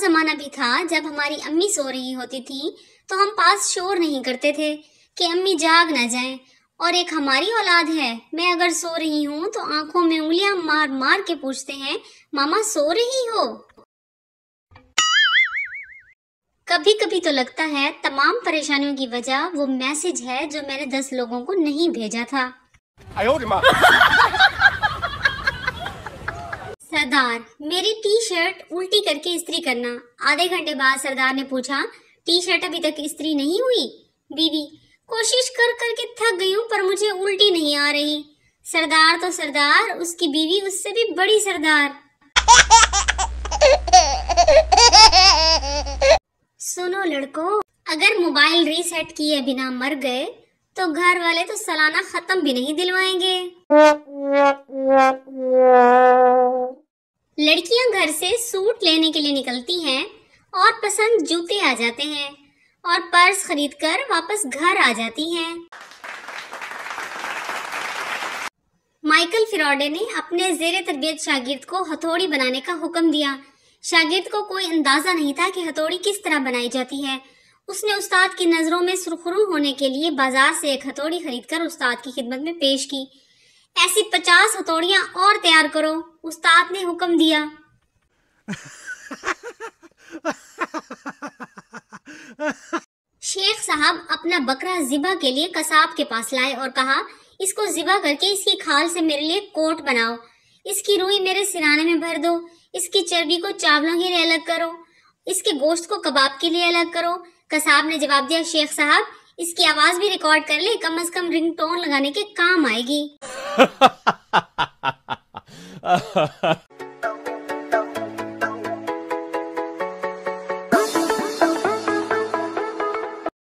زمانہ بھی تھا جب ہماری امی سو رہی ہوتی تھی تو ہم پاس شور نہیں کرتے تھے کہ امی جاگ نہ جائیں، اور ایک ہماری اولاد ہے، میں اگر سو رہی ہوں تو آنکھوں میں انگلیاں مار مار کے پوچھتے ہیں ماما سو رہی ہو؟ کبھی کبھی تو لگتا ہے تمام پریشانیوں کی وجہ وہ میسج ہے جو میں نے 10 لوگوں کو نہیں بھیجا تھا۔ سردار، میری ٹی شرٹ الٹی کر کے استری کرنا۔ آدھے گھنٹے بعد سردار نے پوچھا ٹی شرٹ ابھی تک استری نہیں ہوئی؟ بیوی، کوشش کر کر کے تھک گئی ہوں پر مجھے الٹی نہیں آ رہی۔ سردار تو سردار، اس کی بیوی اس سے بھی بڑی سردار۔ سنو لڑکو، اگر موبائل ریسیٹ کیے بنا مر گئے تو گھر والے تو سالانہ ختم بھی نہیں دلوائیں گے۔ لڑکیاں گھر سے سوٹ لینے کے لیے نکلتی ہیں اور پسند جوتے آ جاتے ہیں اور پرس خرید کر واپس گھر آ جاتی ہیں۔ مائیکل فیراڈے نے اپنے زیر تربیت شاگرد کو ہتھوڑی بنانے کا حکم دیا۔ شاگرد کو کوئی اندازہ نہیں تھا کہ ہتھوڑی کس طرح بنائی جاتی ہے۔ اس نے استاد کی نظروں میں سرخرو ہونے کے لیے بازار سے ایک ہتھوڑی خرید کر استاد کی خدمت میں پیش کی۔ ایسی 50 ہتھوڑیاں اور تیار کرو، استاد نے حکم دیا۔ شیخ صاحب اپنا بکرا ذبح کے لیے قصاب کے پاس لائے اور کہا اس کو ذبح کر کے اس کی کھال سے میرے لیے کوٹ بناؤ، اس کی روئی میرے سرانے میں بھر دو، اس کی چربی کو چاولوں کے لیے الگ کرو، اس کے گوشت کو کباب کے لیے الگ کرو۔ قصاب نے جواب دیا شیخ صاحب اس کی آواز بھی ریکارڈ کر لے، کم از کم رنگ ٹون لگانے کے کام آئے گی۔